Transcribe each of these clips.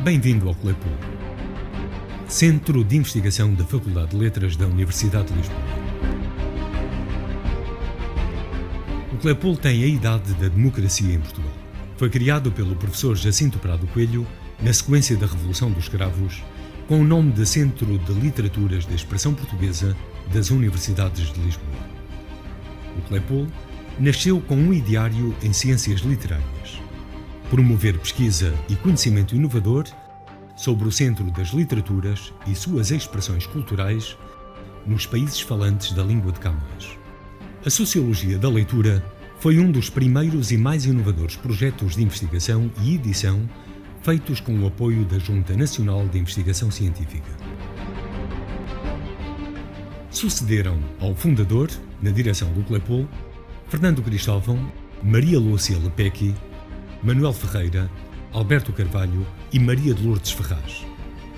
Bem-vindo ao CLEPUL, Centro de Investigação da Faculdade de Letras da Universidade de Lisboa. O CLEPUL tem a idade da democracia em Portugal. Foi criado pelo professor Jacinto Prado Coelho na sequência da Revolução dos Cravos, com o nome de Centro de Literaturas da Expressão Portuguesa das Universidades de Lisboa. O CLEPUL nasceu com um ideário em ciências literárias: promover pesquisa e conhecimento inovador sobre o centro das literaturas e suas expressões culturais nos países falantes da língua de Camões. A Sociologia da Leitura foi um dos primeiros e mais inovadores projetos de investigação e edição feitos com o apoio da Junta Nacional de Investigação Científica. Sucederam ao fundador, na direção do CLEPUL, Fernando Cristóvão, Maria Lúcia Lepecki, Manuel Ferreira, Alberto Carvalho e Maria de Lourdes Ferraz.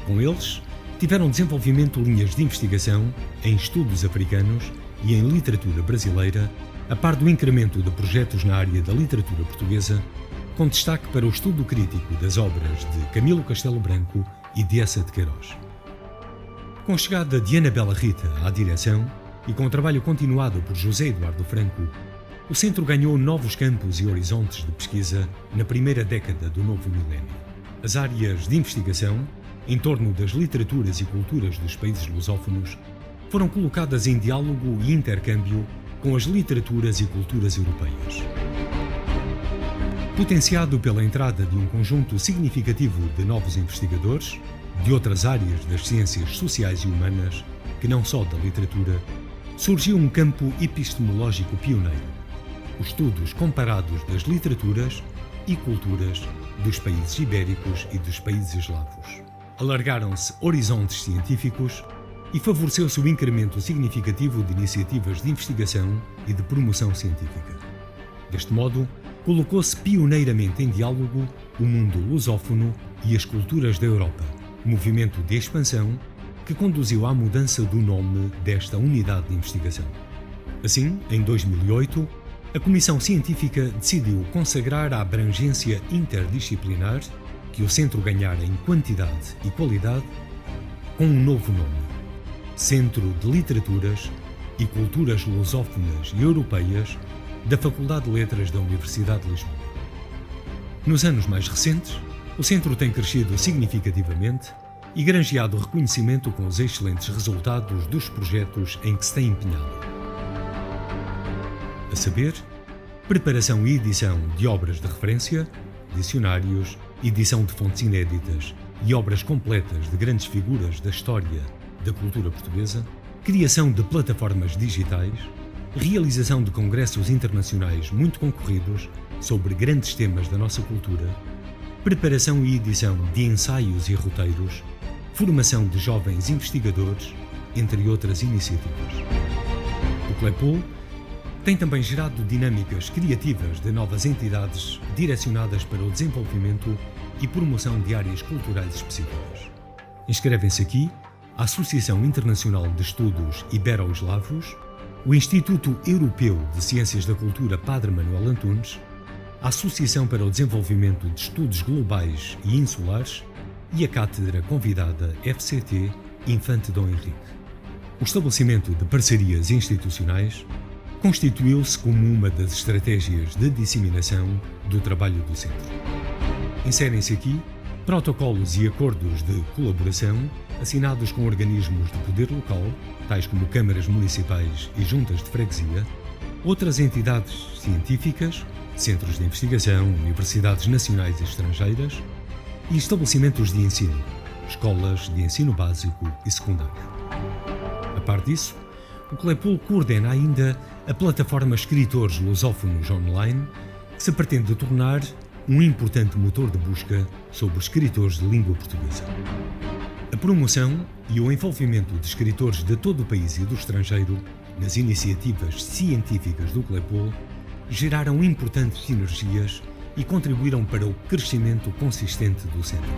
Com eles, tiveram desenvolvimento linhas de investigação em estudos africanos e em literatura brasileira, a par do incremento de projetos na área da literatura portuguesa, com destaque para o estudo crítico das obras de Camilo Castelo Branco e de Eça de Queiroz. Com a chegada de Anabela Rita à direção e com o trabalho continuado por José Eduardo Franco, o Centro ganhou novos campos e horizontes de pesquisa na primeira década do novo milénio. As áreas de investigação, em torno das literaturas e culturas dos países lusófonos, foram colocadas em diálogo e intercâmbio com as literaturas e culturas europeias. Potenciado pela entrada de um conjunto significativo de novos investigadores, de outras áreas das ciências sociais e humanas, que não só da literatura, surgiu um campo epistemológico pioneiro: os estudos comparados das literaturas e culturas dos países ibéricos e dos países eslavos. Alargaram-se horizontes científicos e favoreceu-se o incremento significativo de iniciativas de investigação e de promoção científica. Deste modo, colocou-se pioneiramente em diálogo o mundo lusófono e as culturas da Europa, movimento de expansão que conduziu à mudança do nome desta unidade de investigação. Assim, em 2008, a Comissão Científica decidiu consagrar a abrangência interdisciplinar que o Centro ganhara em quantidade e qualidade com um novo nome: Centro de Literaturas e Culturas Lusófonas e Europeias da Faculdade de Letras da Universidade de Lisboa. Nos anos mais recentes, o Centro tem crescido significativamente e granjeado reconhecimento com os excelentes resultados dos projetos em que se tem empenhado. A saber, preparação e edição de obras de referência, dicionários, edição de fontes inéditas e obras completas de grandes figuras da história da cultura portuguesa, criação de plataformas digitais, realização de congressos internacionais muito concorridos sobre grandes temas da nossa cultura, preparação e edição de ensaios e roteiros, formação de jovens investigadores, entre outras iniciativas. O CLEPUL tem também gerado dinâmicas criativas de novas entidades direcionadas para o desenvolvimento e promoção de áreas culturais específicas. Inscrevem-se aqui a Associação Internacional de Estudos Ibero-Eslavos, o Instituto Europeu de Ciências da Cultura Padre Manuel Antunes, a Associação para o Desenvolvimento de Estudos Globais e Insulares e a Cátedra Convidada FCT Infante Dom Henrique. O estabelecimento de parcerias institucionais constituiu-se como uma das estratégias de disseminação do trabalho do Centro. Inserem-se aqui protocolos e acordos de colaboração assinados com organismos de poder local, tais como câmaras municipais e juntas de freguesia, outras entidades científicas, centros de investigação, universidades nacionais e estrangeiras e estabelecimentos de ensino, escolas de ensino básico e secundário. A par disso, o CLEPUL coordena ainda a plataforma Escritores Lusófonos Online, que se pretende tornar um importante motor de busca sobre escritores de língua portuguesa. A promoção e o envolvimento de escritores de todo o país e do estrangeiro nas iniciativas científicas do CLEPUL geraram importantes sinergias e contribuíram para o crescimento consistente do Centro.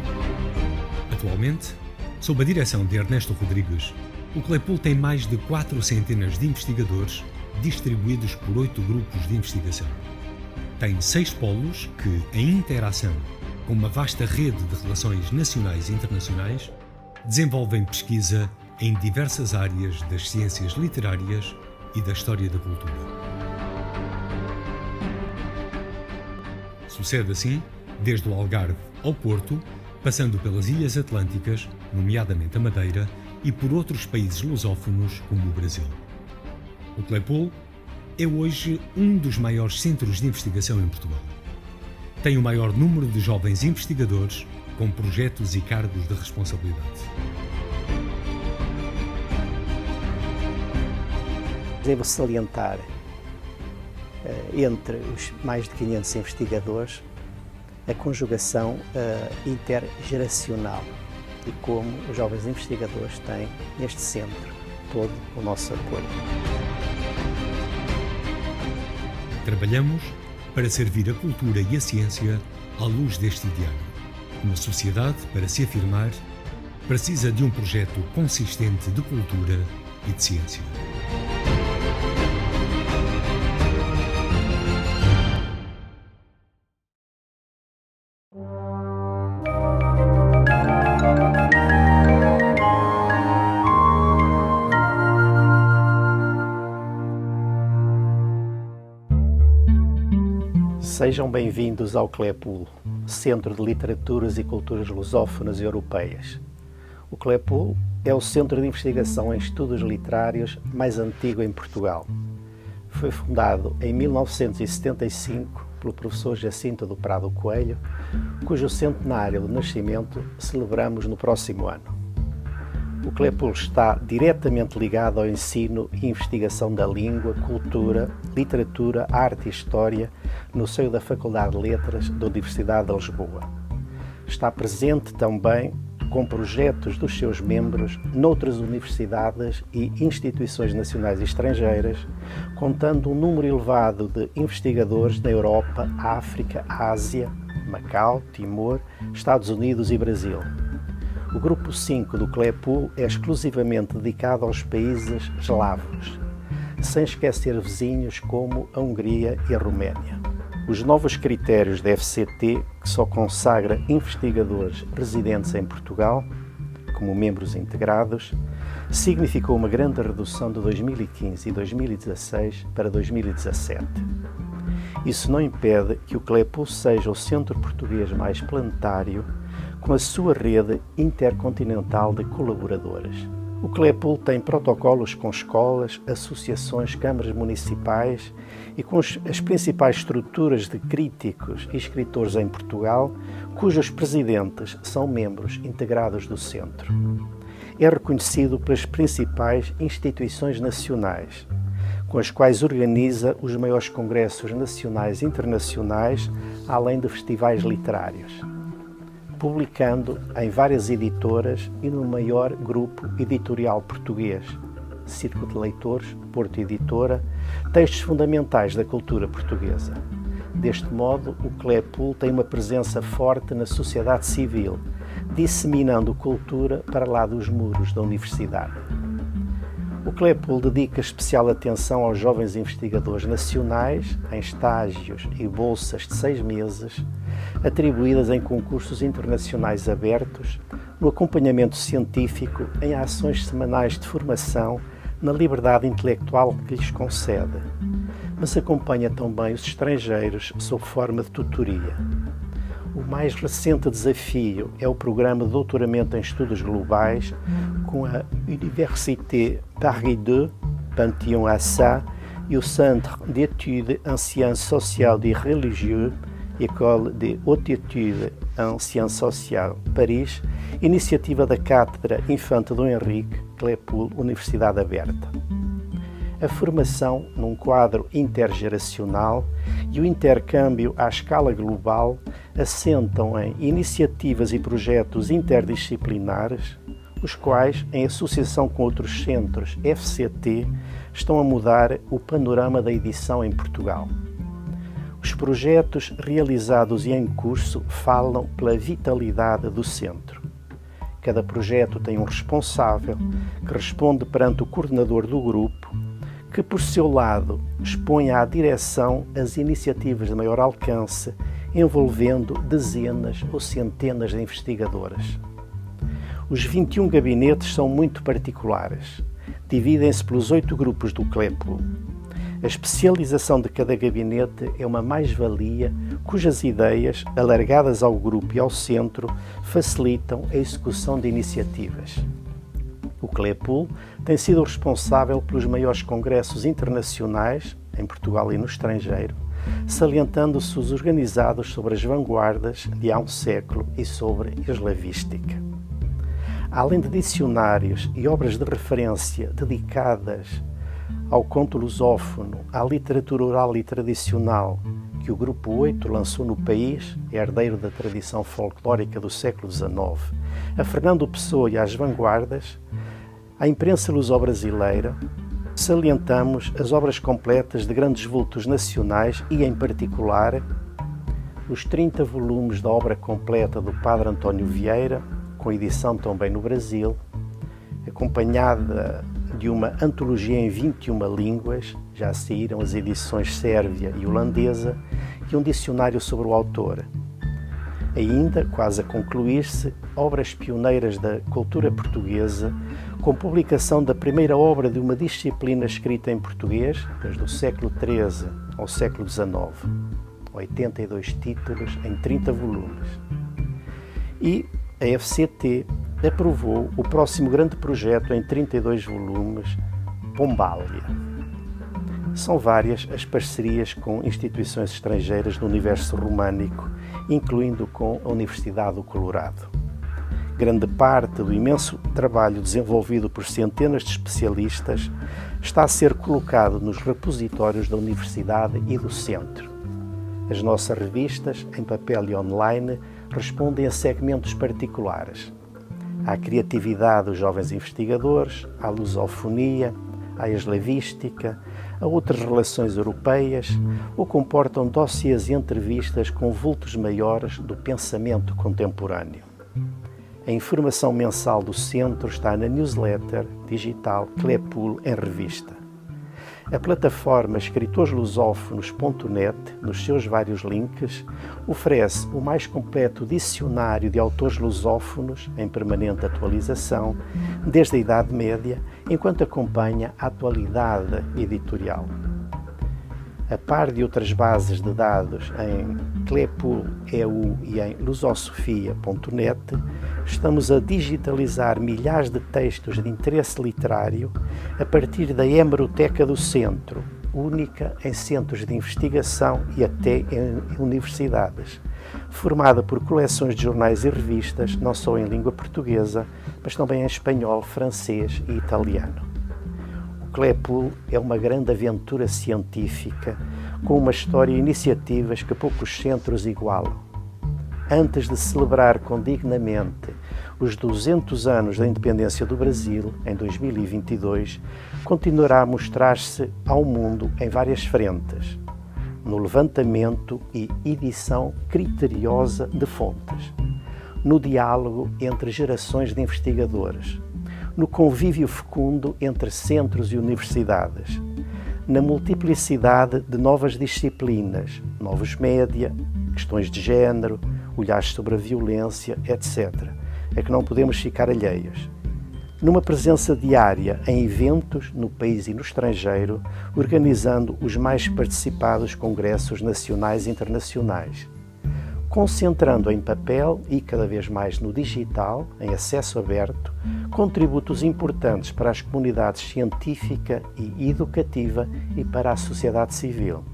Atualmente, sob a direção de Ernesto Rodrigues, o CLEPUL tem mais de 400 de investigadores distribuídos por 8 grupos de investigação. Tem 6 polos que, em interação com uma vasta rede de relações nacionais e internacionais, desenvolvem pesquisa em diversas áreas das ciências literárias e da história da cultura. Sucede assim, desde o Algarve ao Porto, passando pelas Ilhas Atlânticas, nomeadamente a Madeira, e por outros países lusófonos como o Brasil. O CLEPUL é hoje um dos maiores centros de investigação em Portugal. Tem o maior número de jovens investigadores com projetos e cargos de responsabilidade. Devo salientar, entre os mais de 500 investigadores, a conjugação intergeracional e como os jovens investigadores têm neste centro todo o nosso apoio. Trabalhamos para servir a cultura e a ciência à luz deste ideário. Uma sociedade, para se afirmar, precisa de um projeto consistente de cultura e de ciência. Sejam bem-vindos ao CLEPUL, Centro de Literaturas e Culturas Lusófonas e Europeias. O CLEPUL é o centro de investigação em estudos literários mais antigo em Portugal. Foi fundado em 1975 pelo professor Jacinto do Prado Coelho, cujo centenário de nascimento celebramos no próximo ano. O CLEPUL está diretamente ligado ao ensino e investigação da língua, cultura, literatura, arte e história no seio da Faculdade de Letras da Universidade de Lisboa. Está presente também com projetos dos seus membros noutras universidades e instituições nacionais e estrangeiras, contando um número elevado de investigadores da Europa, África, Ásia, Macau, Timor, Estados Unidos e Brasil. O grupo 5 do CLEPUL é exclusivamente dedicado aos países eslavos, sem esquecer vizinhos como a Hungria e a Roménia. Os novos critérios da FCT, que só consagra investigadores residentes em Portugal, como membros integrados, significou uma grande redução de 2015 e 2016 para 2017. Isso não impede que o CLEPUL seja o centro português mais planetário, com a sua rede intercontinental de colaboradores. O CLEPUL tem protocolos com escolas, associações, câmaras municipais e com as principais estruturas de críticos e escritores em Portugal, cujos presidentes são membros integrados do centro. É reconhecido pelas principais instituições nacionais, com as quais organiza os maiores congressos nacionais e internacionais, além de festivais literários, publicando em várias editoras e no maior grupo editorial português, Círculo de Leitores, Porto Editora, textos fundamentais da cultura portuguesa. Deste modo, o CLEPUL tem uma presença forte na sociedade civil, disseminando cultura para lá dos muros da universidade. O CLEPUL dedica especial atenção aos jovens investigadores nacionais em estágios e bolsas de 6 meses, atribuídas em concursos internacionais abertos, no acompanhamento científico, em ações semanais de formação, na liberdade intelectual que lhes concede, mas acompanha também os estrangeiros sob forma de tutoria. O mais recente desafio é o programa de doutoramento em estudos globais com a Université Paris II, Panthéon-Assas, e o Centre d'études en sciences sociales et religieuses, École de Haute Étude en Sciences Sociales, Paris, iniciativa da Cátedra Infante Dom Henrique, CLEPUL, Universidade Aberta. A formação num quadro intergeracional e o intercâmbio à escala global assentam em iniciativas e projetos interdisciplinares, os quais, em associação com outros centros FCT, estão a mudar o panorama da edição em Portugal. Os projetos realizados e em curso falam pela vitalidade do centro. Cada projeto tem um responsável que responde perante o coordenador do grupo, que, por seu lado, expõe à direção as iniciativas de maior alcance envolvendo dezenas ou centenas de investigadoras. Os 21 gabinetes são muito particulares. Dividem-se pelos 8 grupos do CLEPUL. A especialização de cada gabinete é uma mais-valia cujas ideias, alargadas ao grupo e ao centro, facilitam a execução de iniciativas. O CLEPUL tem sido responsável pelos maiores congressos internacionais, em Portugal e no estrangeiro, salientando-se os organizados sobre as vanguardas de há um século e sobre eslavística. Além de dicionários e obras de referência dedicadas ao conto lusófono, à literatura oral e tradicional que o Grupo 8 lançou no país, herdeiro da tradição folclórica do século XIX, a Fernando Pessoa e às vanguardas, à imprensa luso-brasileira, salientamos as obras completas de grandes vultos nacionais e, em particular, os 30 volumes da obra completa do Padre António Vieira, com edição também no Brasil, acompanhada de uma antologia em 21 línguas, já saíram as edições sérvia e holandesa, e um dicionário sobre o autor. Ainda, quase a concluir-se, obras pioneiras da cultura portuguesa, com publicação da primeira obra de uma disciplina escrita em português, desde o século XIII ao século XIX, 82 títulos em 30 volumes. E a FCT aprovou o próximo grande projeto em 32 volumes, Pombália. São várias as parcerias com instituições estrangeiras do universo românico, incluindo com a Universidade do Colorado. Grande parte do imenso trabalho desenvolvido por centenas de especialistas está a ser colocado nos repositórios da Universidade e do Centro. As nossas revistas, em papel e online, respondem a segmentos particulares. À criatividade dos jovens investigadores, à lusofonia, à eslavística, a outras relações europeias, ou comportam dossiês e entrevistas com vultos maiores do pensamento contemporâneo. A informação mensal do Centro está na newsletter digital CLEPUL em Revista. A plataforma escritoreslusófonos.net, nos seus vários links, oferece o mais completo dicionário de autores lusófonos, em permanente atualização, desde a Idade Média, enquanto acompanha a atualidade editorial. A par de outras bases de dados em CLEPUL.eu e em lusosofia.net, estamos a digitalizar milhares de textos de interesse literário a partir da hemeroteca do Centro, única em centros de investigação e até em universidades, formada por coleções de jornais e revistas, não só em língua portuguesa, mas também em espanhol, francês e italiano. O CLEPUL é uma grande aventura científica com uma história e iniciativas que poucos centros igualam. Antes de celebrar condignamente os 200 anos da independência do Brasil, em 2022, continuará a mostrar-se ao mundo em várias frentes, no levantamento e edição criteriosa de fontes, no diálogo entre gerações de investigadores, no convívio fecundo entre centros e universidades, na multiplicidade de novas disciplinas, novos média, questões de género, olhares sobre a violência, etc., a que não podemos ficar alheios. Numa presença diária em eventos no país e no estrangeiro, organizando os mais participados congressos nacionais e internacionais, concentrando em papel e cada vez mais no digital, em acesso aberto, contributos importantes para as comunidades científica e educativa e para a sociedade civil,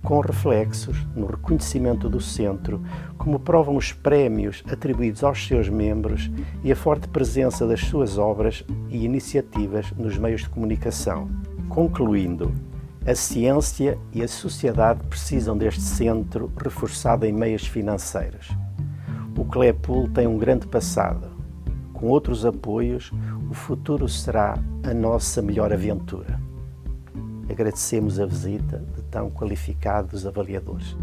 com reflexos no reconhecimento do Centro, como provam os prémios atribuídos aos seus membros e a forte presença das suas obras e iniciativas nos meios de comunicação. Concluindo, a ciência e a sociedade precisam deste centro reforçado em meios financeiros. O CLEPUL tem um grande passado. Com outros apoios, o futuro será a nossa melhor aventura. Agradecemos a visita de tão qualificados avaliadores.